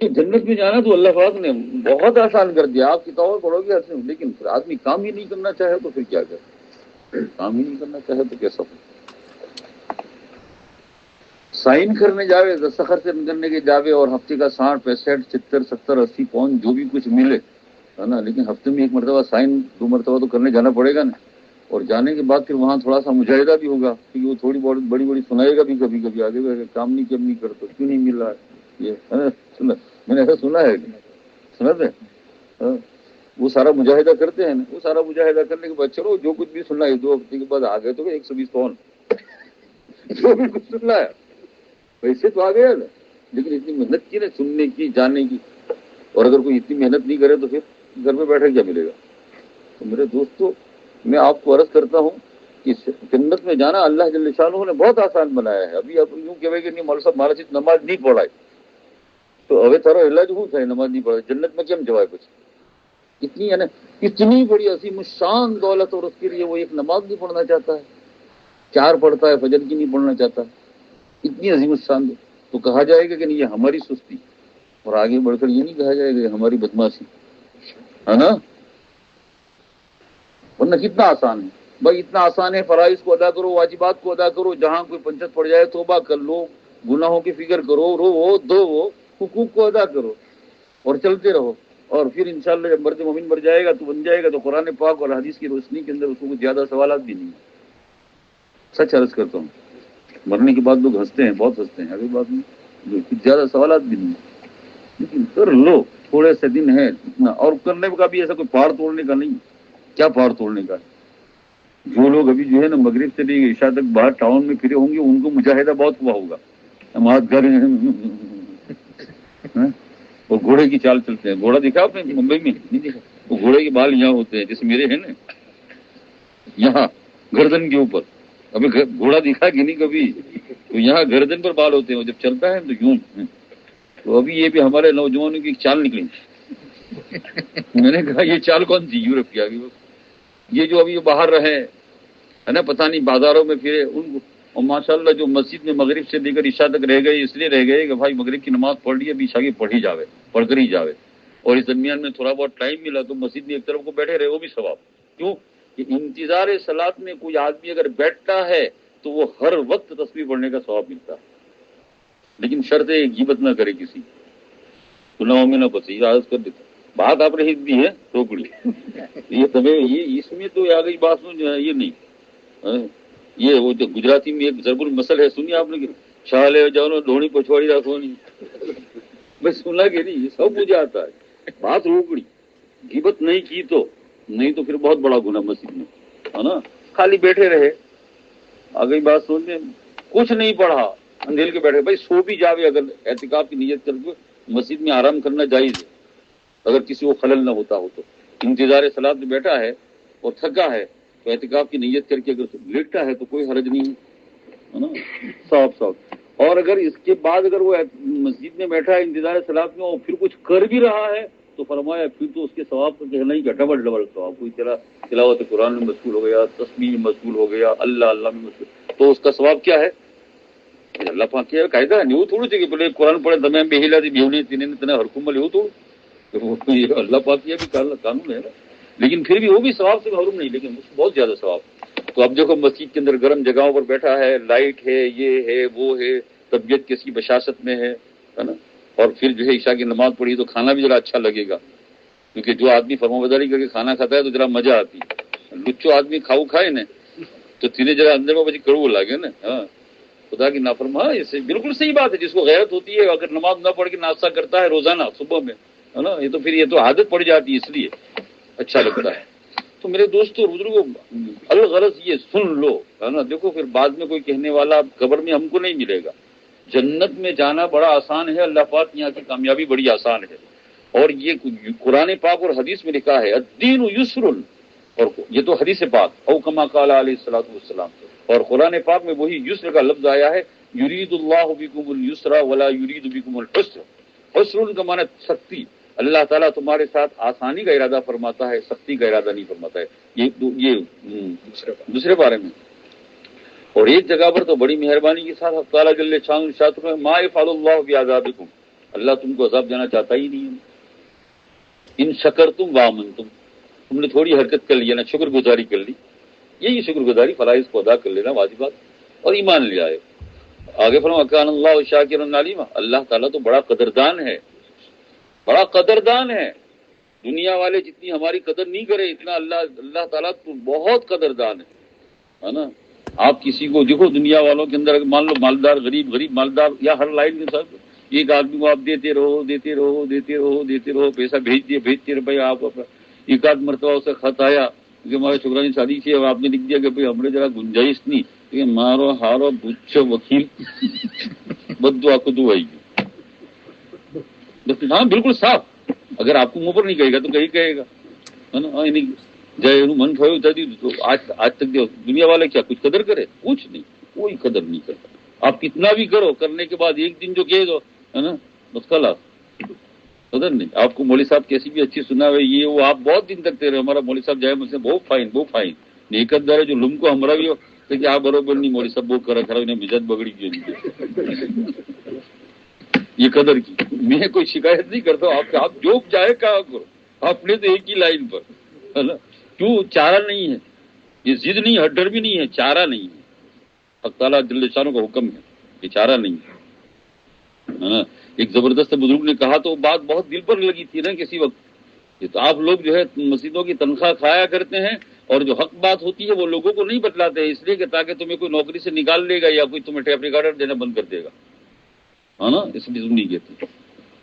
جنت میں جانا تو اللہ پاک نے بہت آسان کر دیا. آپ کتابیں پڑھو گے ایسے، لیکن پھر آدمی کام ہی نہیں کرنا چاہے تو پھر کیا کرے؟ کام ہی نہیں کرنا چاہے تو کیسا ہو؟ سائن کرنے جاوے، دستخط کرنے کے جاوے، اور ہفتے کا 60 65 70 70 80 پاؤنڈ جو بھی کچھ ملے ہے نا، لیکن ہفتے میں ایک مرتبہ سائن 2 مرتبہ تو کرنے جانا پڑے گا نا. اور جانے کے بعد پھر وہاں تھوڑا سا مجاہدہ بھی ہوگا، کیونکہ وہ تھوڑی بہت بڑی بڑی سنائے گا بھی کبھی کبھی آگے بڑھ کے، کام نہیں کیوں نہیں کرتے، کیوں نہیں مل رہا ہے یہ سنا. میں نے ایسا سنا ہے، سنا تھا. ہاں، وہ سارا مجاہدہ کرتے ہیں نا، وہ سارا مجاہدہ کرنے کے بعد چلو جو کچھ بھی سننا ہے 2 ہفتے کے بعد آ گئے تو 120 پاؤنڈ جو بھی کچھ سننا ہے ویسے تو آ گیا نا، لیکن اتنی محنت کی نا سننے کی جاننے کی. اور اگر کوئی اتنی محنت نہیں کرے تو پھر گھر میں بیٹھے کیا ملے گا؟ تو میرے دوستو، میں آپ کو عرض کرتا ہوں کہ جنت میں جانا اللہ جل شانہ نے بہت آسان بنایا ہے. ابھی آپ یوں کہے کہ نہیں مول صاحب مہاراج نماز نہیں پڑھائی تو ابھی تھرو علاج ہوں تھا نماز نہیں پڑھائی جنت میں کیم جواب کچھ اتنی ہے نا، اتنی بڑی عظیم الشان دولت، اور اس کے لیے وہ ایک نماز نہیں پڑھنا چاہتا ہے، 4 پڑھتا ہے، فجر کی نہیں پڑھنا چاہتا، اتنی عظیم الشان دو. تو کہا جائے گا کہ نہیں یہ ہماری سستی، اور آگے بڑھ کر یہ نہیں کہا جائے گا یہ ہماری بدماشی ہے نا. ورنہ کتنا آسان ہے بھائی، اتنا آسان ہے. فرائض کو ادا کرو، واجبات کو ادا کرو، جہاں کوئی پنچت پڑ جائے توبہ کر لو، گناہوں کی فکر کرو، رو دو، حقوق کو ادا کرو اور چلتے رہو. اور پھر انشاءاللہ جب مرد مومن مر جائے گا تو بن جائے گا تو قرآن پاک اور حدیث کی روشنی کے اندر اس کو کچھ زیادہ سوالات بھی نہیں. سچ عرض کرتا ہوں، مرنے کے بعد لوگ ہنستے ہیں، بہت ہنستے ہیں، ابھی بات نہیں، کچھ زیادہ سوالات بھی نہیں، لیکن کر لو. تھوڑے سے دن ہے اتنا، اور کرنے کا بھی ایسا کوئی پہاڑ توڑنے کا نہیں. کیا پہاڑ توڑنے کا؟ جو لوگ ابھی جو ہے نا مغرب سے لے کے عشاء تک باہر ٹاؤن میں پھرے ہوں گے ان کو مجاہدہ بہت ہوا ہوگا. ہمارے گھر اور گھوڑے کی چال چلتے ہیں. گھوڑا دکھا آپ نے ممبئی میں؟ نہیں دیکھا. وہ گھوڑے کے بال یہاں ہوتے ہیں جیسے میرے ہیں نا یہاں گردن کے اوپر. ابھی گھوڑا دکھا کہ نہیں کبھی؟ تو یہاں گردن پر بال ہوتے ہیں، جب چلتا ہے تو یوں. تو ابھی یہ بھی ہمارے نوجوانوں کی ایک چال نکلی. میں نے کہا یہ چال کون سی؟ یورپ کی آگے یہ جو ابھی باہر رہے ہے نا، پتہ نہیں بازاروں میں پھرے ان کو. اور ماشاءاللہ جو مسجد میں مغرب سے لے کر عشاء تک رہ گئے اس لیے رہ گئے کہ بھائی مغرب کی نماز پڑھ لی ہے، ابھی عشاء کی پڑھ ہی جاوے، پڑھ کر ہی جاوے. اور اس درمیان میں تھوڑا بہت ٹائم ملا تو مسجد میں ایک طرف کو بیٹھے رہے، وہ بھی ثواب. کیوں کہ انتظار صلاۃ میں کوئی آدمی اگر بیٹھتا ہے تو وہ ہر وقت تسبیح پڑھنے کا ثواب ملتا ہے، لیکن شرط ہے غیبت نہ کرے کسی گناہوں میں نہ پھنسے. عرض کر دیتا بات آپ نے دی ہے ٹوکڑی یہ تمہیں یہ اس میں تو آ گئی بات سن یہ نہیں. یہ وہ جو گجراتی میں ایک ضرب المثل ہے سنی آپ نے کہ چھالے جاؤ دھونی پچھواڑی رکھو نہیں. میں سنا کہ نہیں، یہ سب مجھے آتا ہے. بات روکڑی غیبت نہیں کی تو نہیں تو پھر بہت بڑا گناہ مسجد میں ہے نا. خالی بیٹھے رہے، آ گئی بات سوچنے، کچھ نہیں پڑھا، اندھیل کے بیٹھے. بھائی سو بھی جاوے اگر اعتکاف کی نیت کر کے مسجد میں آرام کرنا جائز ہے اگر کسی کو خلل نہ ہوتا ہو. تو انتظار صلاۃ میں بیٹھا ہے اور تھکا ہے تو اعتکاف کی نیت کر کے اگر لیٹتا ہے تو کوئی حرج نہیں ہے نا، صاف صاف. اور اگر اس کے بعد اگر وہ مسجد میں بیٹھا ہے انتظار صلاۃ میں اور پھر کچھ کر بھی رہا ہے تو فرمایا پھر تو اس کے ثواب کا کہنا ہی کہ ڈبل ڈبل ثواب. کوئی تلاوت قرآن میں مشغول ہو گیا، تسبیح میں مشغول ہو گیا، اللہ اللہ میں مشغول، تو اس کا ثواب کیا ہے؟ اللہ پاک کیا قاعدہ ہے نہیں تھوڑی چاہیے بولے قرآن پڑھے دمے بہلا دی بھیونی تین تنے ہر کمل ہو تو اللہ پاک کیا بھی قانون ہے نا. لیکن پھر بھی وہ بھی ثواب سے محروم نہیں، لیکن اس بہت زیادہ ثواب. تو اب دیکھو مسجد کے اندر گرم جگہوں پر بیٹھا ہے، لائٹ ہے، یہ ہے وہ ہے، طبیعت کسی بشاشت میں ہے نا. اور پھر جو ہے عشاء کی نماز پڑھی تو کھانا بھی ذرا اچھا لگے گا، کیونکہ جو آدمی فرمانبرداری کر کے کھانا کھاتا ہے تو ذرا مزہ آتی ہے. لچو آدمی کھاؤ کھائے نا تو تینیں ذرا اندر میں بچی کڑو لگے نا. ہاں خدا کی نافرمانی. ہاں یہ بالکل صحیح بات ہے. جس کو غیرت ہوتی ہے اگر نماز نہ پڑھ کے ناشتہ کرتا ہے روزانہ صبح میں ہے نا، یہ تو پھر یہ تو عادت پڑ جاتی ہے اس لیے اچھا لگتا ہے. تو میرے دوستو بزرگوں الغرض یہ سن لو ہے نا. دیکھو پھر بعد میں کوئی کہنے والا قبر میں ہم کو نہیں ملے گا. جنت میں جانا بڑا آسان ہے، اللہ پاک یہاں کی کامیابی بڑی آسان ہے. اور یہ قرآن پاک اور حدیث میں لکھا ہے الدین یسر، اور یہ تو حدیث پاک او کما قال علیہ الصلوۃ والسلام. اور قرآن پاک میں وہی یسر کا لفظ آیا ہے، یرید اللہ بکم اليسر ولا یرید بکم العسر. عسر کا معنی سختی، اللہ تعالیٰ تمہارے ساتھ آسانی کا ارادہ فرماتا ہے، سختی کا ارادہ نہیں فرماتا ہے. یہ دوسرے بارے میں. اور ایک جگہ پر تو بڑی مہربانی کے ساتھ تعالیٰ جل شانہ ارشاد فرمایا ما یفعل اللہ بعذابکم، اللہ تم کو عذاب دینا چاہتا ہی نہیں ہے۔ ان شکرتم وآمنتم، تم نے تھوڑی حرکت کر لی نا، شکر گزاری کر لی، یہی شکر گزاری فرائض کو ادا کر لینا واجبات، اور ایمان لے آئے۔ آگے فرمایا وکان اللہ شاکرا علیما، اللہ تعالیٰ تو بڑا قدردان ہے، بڑا قدردان ہے۔ دنیا والے جتنی ہماری قدر نہیں کرے اتنا اللہ تعالیٰ تو بہت قدردان ہے نا۔ آپ کسی کو دیکھو دنیا والوں کے اندر مان لو مالدار غریب، غریب مالدار، یا ہر لائن کے ساتھ ایک آدمی کو آپ دیتے رہو دیتے رہو دیتے رہو دیتے رہو، پیسہ بھیجتے رہو بھائی، آپ ایک آدھ مرتبہ اسے خط آیا کہ ہمارے چھوکرا کی شادی تھی، اب آپ نے لکھ دیا کہ بھائی ہمارے ذرا گنجائش نہیں، کہ مارو ہارو بچو وکیل بد دعا کو دعائی، ہاں بالکل صاف۔ اگر آپ کو منہ پر نہیں کہے گا تو کہیں کہے گا، ہے نا؟ جائے من کھوئے تو آج تک دنیا والے کیا کچھ قدر کرے؟ کچھ نہیں، کوئی قدر نہیں کرتا۔ آپ کتنا بھی کرو، کرنے کے بعد ایک دن جو کہے گا، ہے نا، بس خلاص قدر نہیں۔ آپ کو مولوی صاحب کیسی بھی اچھی سنا ہوئے یہ وہ، آپ بہت دن تک تیرے ہمارا مولوی صاحب جائے مجھ سے بہت فائن بہت فائن نیکت دار ہے جو لم کو ہمارا بھی ہو کہ آپ برابر نہیں مولوی صاحب بہت کرا انہیں مزاج بگڑی کیوں نہیں، یہ قدر کی۔ میں کوئی شکایت نہیں کرتا ہوں، آپ جو چاہے کہا کرو، آپ نے تو ایک ہی لائن پر، ہے نا؟ کیوں چارہ نہیں ہے، یہ ضد نہیں ہے، ڈر بھی نہیں ہے، چارہ نہیں ہے۔ حق تعالیٰ جل شانہ کا حکم ہے، یہ چارہ نہیں ہے۔ ایک زبردست بزرگ نے کہا تو بات بہت دل پر لگی تھی نا کسی وقت، یہ تو آپ لوگ جو ہے مسجدوں کی تنخواہ کھایا کرتے ہیں اور جو حق بات ہوتی ہے وہ لوگوں کو نہیں بتلاتے ہیں، اس لیے کہ تاکہ تمہیں کوئی نوکری سے نکال لے گا یا کوئی تمہیں ٹیپ ریکارڈر دینا بند کر دے گا، ہے نا، اس لیے تم نہیں کہتے۔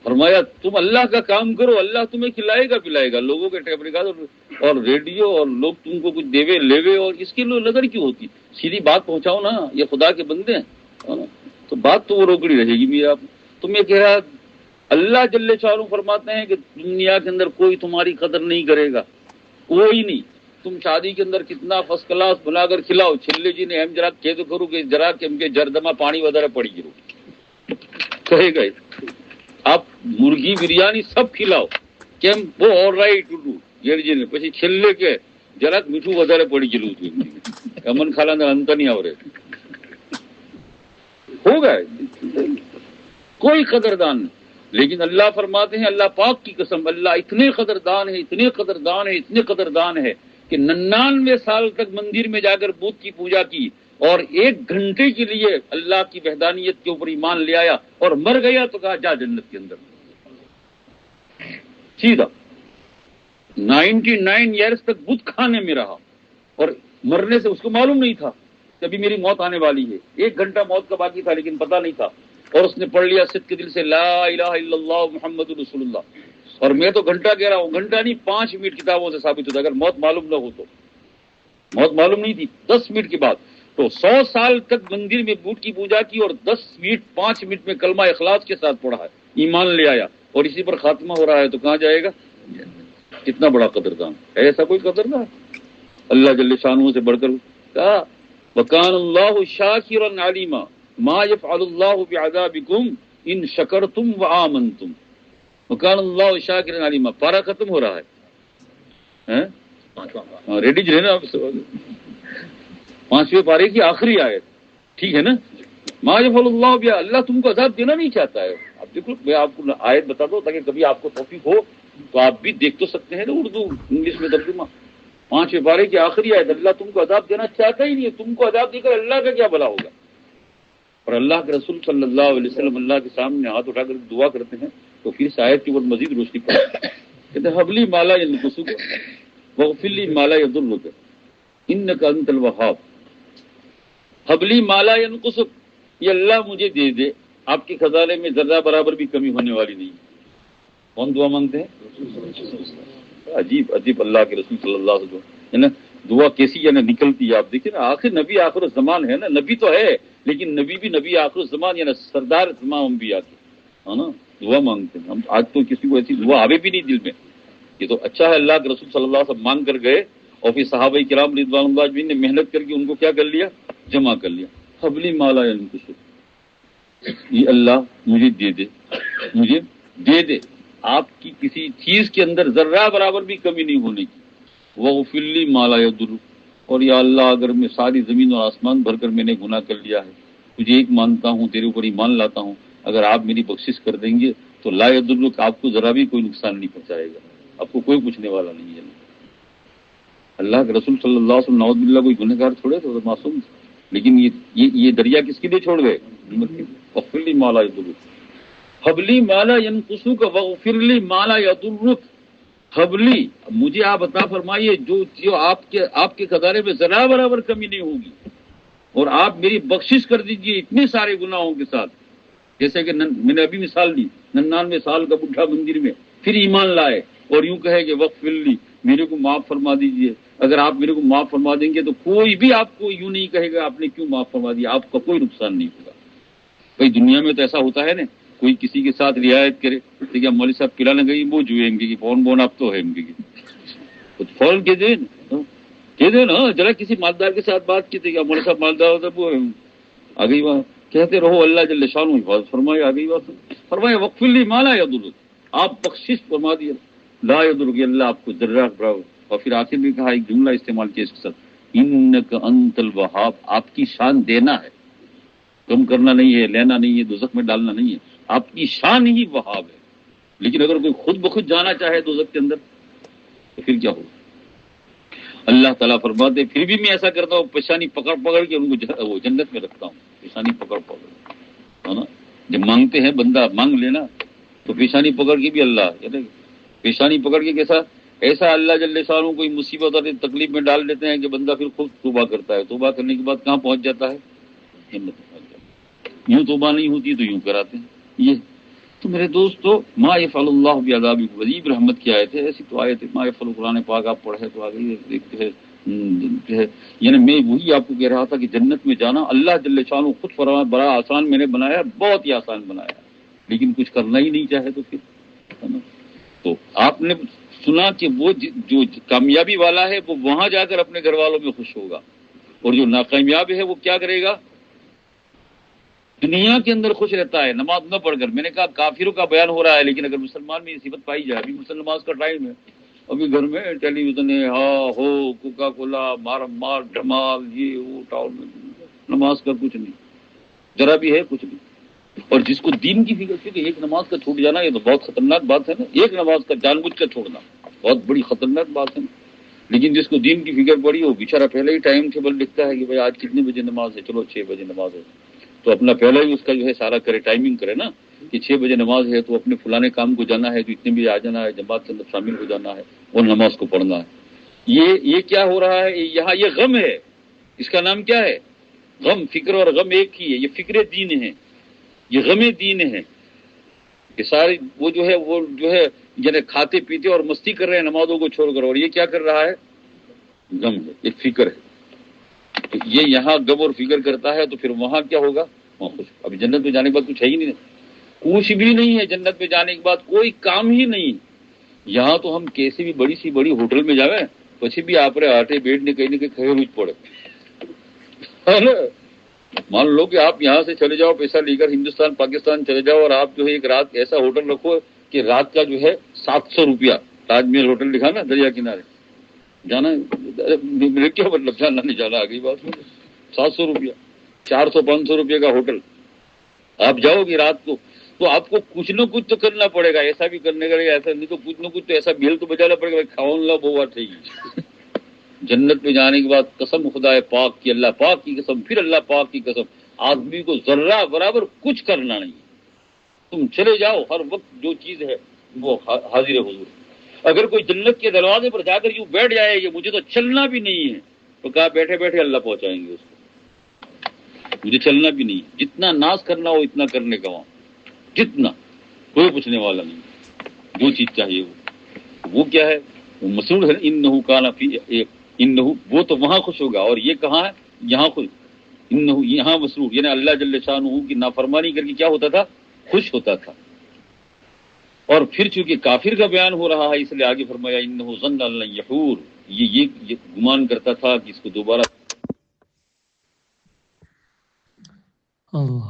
فرمایا تم اللہ کا کام کرو، اللہ تمہیں کھلائے گا پلائے گا، لوگوں کے ٹیپ ریکارڈر اور ریڈیو اور لوگ تم کو کچھ دیوے لیوے اور اس کے لیے نظر کیوں ہوتی؟ سیدھی بات پہنچاؤ نا، یہ خدا کے بندے ہیں، ہے نا؟ تو بات تو وہ روکڑی رہے گی میرا۔ تم یہ کہہ رہا اللہ جل شانہ فرماتے ہیں کہ دنیا کے اندر کوئی تمہاری قدر نہیں کرے گا، کوئی نہیں۔ تم شادی کے اندر کتنا فرسٹ کلاس بنا کر کھلاؤ، چھلے جی نے ہم جرا کہہ تو کرو کہ جرا کہ ہم کے جردما پانی وغیرہ پڑی گرو کہے گا، آپ مرغی بریانی سب کھلاؤ کہ ہم وہ all right to do Z جی نے پچھے چھلے کے جرا میٹھو وغیرہ پڑی گرو امن کھالا اندر انت نہیں آ رہے ہوگا، کوئی قدردان نہیں۔ لیکن اللہ فرماتے ہیں، اللہ پاک کی قسم، اللہ اتنے قدردان ہے، اتنے قدردان ہے، اتنے قدردان ہے کہ 99 سال تک مندر میں جا کر بت کی پوجا کی اور 1 گھنٹے کے لیے اللہ کی وحدانیت کے اوپر ایمان لے آیا اور مر گیا تو کہا جا جنت کے اندر سیدھا۔ 99 ایئرس تک بت کھانے میں رہا اور مرنے سے اس کو معلوم نہیں تھا کہ ابھی میری موت آنے والی ہے، 1 گھنٹہ موت کا باقی تھا لیکن پتہ نہیں تھا، اور اس نے پڑھ لیا صدق کے دل سے لا الہ الا اللہ محمد رسول اللہ۔ اور میں تو گھنٹہ کہہ رہا ہوں، گھنٹہ نہیں 5 منٹ کتابوں سے ثابت ہوتا، اگر موت معلوم نہ ہو تو، موت معلوم نہیں تھی 10 منٹ کے بعد تو 100 سال تک مندر میں بت کی پوجا کی اور 10 منٹ 5 منٹ میں کلمہ اخلاص کے ساتھ پڑھا ہے، ایمان لے آیا اور اسی پر خاتمہ ہو رہا ہے، تو کہاں جائے گا؟ کتنا بڑا قدردان ہے، ایسا کوئی قدردان اللہ جل شانہ سے بڑھ کر کہا وکان اللہ شاکرا علیما ما یفعل اللہ بعذابکم ان شکرتم وآمنتم، وکان اللہ شاکرا علیما۔ پارہ ختم ہو رہا ہے، ریڈی جو ہے نا 5ویں پارے کی آخری آیت، ٹھیک ہے نا؟ ما یفعل اللہ بیا، اللہ تم کو عذاب دینا نہیں چاہتا ہے۔ اب دیکھو میں آپ کو آیت بتا دوں تاکہ کبھی آپ کو توفیق ہو تو آپ بھی دیکھ تو سکتے ہیں نا، اردو انگلش میں ترجمہ 5ویں پارے کی آخری آیت، اللہ تم کو عذاب دینا چاہتا ہی نہیں ہے، تم کو عذاب دے کر اللہ کا کیا بھلا ہوگا؟ اور اللہ کے رسول صلی اللہ علیہ وسلم اللہ کے سامنے ہاتھ اٹھا کر دعا کرتے ہیں تو پھر اس آیت کی اوپر مزید روشنی پڑتی ہے، کہتے ہیں حبلی مالا ینقصک واغفر لی مالا یضرک انک انت الوہاب۔ حبلی مالا ینقصک، یہ اللہ مجھے دے دے، آپ کے خزانے میں ذرہ برابر بھی کمی ہونے والی نہیں۔ کون دعا مانگتے ہیں؟ عجیب عجیب اللہ کے رسول صلی اللہ علیہ وسلم ہے نا، دعا کیسی ہے نا نکلتی ہے۔ آپ دیکھیں نا، آخر نبی آخر الزمان ہے نا، نبی تو ہے لیکن نبی بھی نبی آخر الزمان یا نا سردار تمام انبیاء کے، ہے نا، دعا مانگتے ہیں ہم۔ آج تو کسی کو ایسی دعا آوے بھی نہیں دل میں، یہ تو اچھا ہے اللہ کے رسول صلی اللہ علیہ وسلم مانگ کر گئے اور پھر صحابہ کرام رضوان اللہ اجمعین نے محنت کر کے ان کو کیا کر لیا، جمع کر لیا۔ حبلی مالا ینقصک، یہ اللہ مجھے دے دے، مجھے دے دے، آپ کی کسی چیز کے اندر ذرہ برابر بھی کمی نہیں ہونے کی۔ وغفر لی ما لا یضر، اور یا اللہ اگر میں ساری زمین اور آسمان بھر کر میں نے گناہ کر لیا ہے، تجھے ایک مانتا ہوں، تیرے اوپر ایمان لاتا ہوں، اگر آپ میری بخشش کر دیں گے تو لا یضرک آپ کو ذرا بھی کوئی نقصان نہیں پہنچائے گا، آپ کو کوئی پوچھنے والا نہیں ہے۔ اللہ کے رسول صلی اللہ علیہ وسلم نعوذ باللہ کوئی گنہگار چھوڑے تو معصوم تھے، لیکن یہ دریا کس کے لیے چھوڑ گئے؟ اغفر لی ما لا یضرک، حبلی ما لا ینقصک واغفر لی ما لا یضرک، حبلی مجھے آپ عطا فرمائیے جو آپ کے خزانے میں ذرا برابر کمی نہیں ہوگی، اور آپ میری بخشش کر دیجئے اتنے سارے گناہوں کے ساتھ۔ جیسے کہ میں نے ابھی مثال دی، 99 سال کا بڈھا مندر میں پھر ایمان لائے اور یوں کہے کہ وغفر لی، میرے کو معاف فرما دیجئے۔ اگر آپ میرے کو معاف فرما دیں گے تو کوئی بھی آپ کو یوں نہیں کہے گا آپ نے کیوں معاف فرما دیا، آپ کا کوئی نقصان نہیں ہوگا۔ بھائی دنیا میں تو ایسا ہوتا ہے نا، کوئی کسی کے ساتھ رعایت کرے، ٹھیک ہے مولوی صاحب کلانے گئی وہ جوئیں گے کہ فون بون آپ تو ہے فوراً کہہ دے نا، ذرا کسی مالدار کے ساتھ بات کی تھی کہ مولوی صاحب مالدار ہوتا وہ آ گئی بات، کہتے رہو اللہ جل شانہ حفاظت فرمائے، آ گئی بات، فرمائے وغفر لی ما لا یضرک، آپ بخشش فرما دیے، لا یضرک اللہ آپ کو ذرہ برابر۔ اور پھر آخر میں کہا ایک جملہ استعمال کیا اس کے ساتھ، انک انت الوہاب، آپ کی شان دینا ہے، کم کرنا نہیں ہے، لینا نہیں ہے، دوزخ میں ڈالنا نہیں ہے، آپ کی شان ہی وہاب ہے۔ لیکن اگر کوئی خود بخود جانا چاہے دوزخ کے اندر تو پھر کیا ہوگا؟ اللہ تعالیٰ فرماتے پھر بھی میں ایسا کرتا ہوں، پیشانی پکڑ پکڑ کے ان کو وہ جنت میں رکھتا ہوں، پیشانی پکڑ پکڑ، ہے نا؟ جب مانگتے ہیں بندہ مانگ لینا تو پیشانی پکڑ کے بھی اللہ، پیشانی پکڑ کے کیسا ایسا اللہ جل شانہ کوئی مصیبت اور تکلیف میں ڈال دیتے ہیں کہ بندہ پھر خود توبہ کرتا ہے، توبہ کرنے کے بعد کہاں پہنچ جاتا ہے؟ جنت میں پہنچ جاتا ہے۔ یوں توبہ نہیں ہوتی تو یوں کراتے ہیں یہ۔ تو میرے دوستو، ما یفعل اللہ بعذابکم، عجیب رحمت کی آیت ہے، ایسی تو آیت ہے، ما یفعل قرآن پاک آپ پڑھے تو آگئی ہے، یعنی میں وہی آپ کو کہہ رہا تھا کہ جنت میں جانا اللہ جل شانہ خود فرمایا بڑا آسان میں نے بنایا، بہت ہی آسان بنایا، لیکن کچھ کرنا ہی نہیں چاہے تو پھر، تو آپ نے سنا کہ وہ جو کامیابی والا ہے وہ وہاں جا کر اپنے گھر والوں میں خوش ہوگا، اور جو ناکامیاب ہے وہ کیا کرے گا؟ دنیا کے اندر خوش رہتا ہے نماز نہ پڑھ کر۔ میں نے کہا کافروں کا بیان ہو رہا ہے، لیکن اگر مسلمان میں یہ صفت پائی جائے، ابھی مسلم نماز کا ٹائم ہے، ابھی گھر میں ٹیلی ویژن ہے، ہاں ہو کوکا کولا مار مار ڈھمال یہ وہ ٹاؤن میں، نماز کا کچھ نہیں، ذرا بھی ہے کچھ نہیں۔ اور جس کو دین کی فکر تھی کہ ایک نماز کا چھوٹ جانا یہ تو بہت خطرناک بات ہے نا، ایک نماز کا جان بوجھ کر چھوڑنا بہت بڑی خطرناک بات ہے نا، لیکن جس کو دین کی فکر پڑی وہ بیچارہ پہلے ہی ٹائم ٹیبل لکھتا ہے کہ بھائی آج کتنے بجے نماز ہے، چلو 6 بجے نماز ہے، تو اپنا پہلا ہی اس کا جو ہے سارا کرے، ٹائمنگ کرے نا کہ 6 بجے نماز ہے تو اپنے فلانے کام کو جانا ہے تو اتنے بجے آ جانا ہے، جماعت کے اندر شامل ہو جانا ہے اور نماز کو پڑھنا ہے۔ یہ کیا ہو رہا ہے یہاں؟ یہ غم ہے، اس کا نام کیا ہے؟ غم۔ فکر اور غم ایک ہی ہے، یہ فکر دین ہے، یہ غم دین ہے کہ ساری وہ جو ہے یعنی کھاتے پیتے اور مستی کر رہے ہیں نمازوں کو چھوڑ کر، اور یہ کیا کر رہا ہے؟ غم ہے، یہ فکر ہے۔ تو یہ یہاں غم اور فکر کرتا ہے تو پھر وہاں کیا ہوگا؟ وہاں خوش۔ ابھی جنت میں جانے کے بعد کچھ ہے ہی نہیں، کچھ بھی نہیں ہے جنت میں جانے کے بعد، کوئی کام ہی نہیں۔ یہاں تو ہم کیسی بھی بڑی سی بڑی ہوٹل میں جاویں پچھی بھی آپ آٹے بیٹھ نے کہیں نہ کہیں کھڑے ہوئی پڑے۔ مان لو کہ آپ یہاں سے چلے جاؤ پیسہ لے کر ہندوستان پاکستان چلے جاؤ، اور آپ جو ہے ایک رات ایسا ہوٹل رکھو کہ رات کا جو ہے 700 روپیہ، تاج محل ہوٹل لکھا نا دریا کنارے، جانا میرے کیا مطلب جانا نہیں جانا، آ گئی بات، 700 روپیہ 400-500 روپیہ کا ہوٹل، آپ جاؤ گے رات کو تو آپ کو کچھ نہ کچھ تو کرنا پڑے گا، ایسا بھی کرنے کا ایسا نہیں تو کچھ نہ کچھ تو ایسا بیل تو بجانا پڑے گا، کھاؤن لا بہت چاہیے۔ جنت میں جانے کے بعد قسم خدا پاک کی، اللہ پاک کی قسم، پھر اللہ پاک کی قسم، آدمی کو ذرہ برابر کچھ کرنا نہیں، تم چلے جاؤ، ہر وقت جو چیز ہے وہ حاضر حضور۔ اگر کوئی جنت کے دروازے پر جا کر یوں بیٹھ جائے کہ مجھے تو چلنا بھی نہیں ہے، تو کہا بیٹھے بیٹھے اللہ پہنچائیں گے اس کو، مجھے چلنا بھی نہیں، جتنا ناز کرنا ہو اتنا کرنے کا وہاں، جتنا، کوئی پوچھنے والا نہیں، جو چیز چاہیے وہ کیا ہے؟ وہ مسرور ہے، انہو کان فی انہو، وہ تو وہاں خوش ہوگا، اور یہ کہاں ہے؟ یہاں خوش، انہو یہاں مسرور، یعنی اللہ جل شانہ کی نافرمانی کر کے کیا ہوتا تھا؟ خوش ہوتا تھا۔ اور پھر چونکہ کافر کا بیان ہو رہا ہے اس لیے آگے فرمایا انہو ظن ان لن یحور، یہ گمان کرتا تھا کہ اس کو دوبارہ اللہ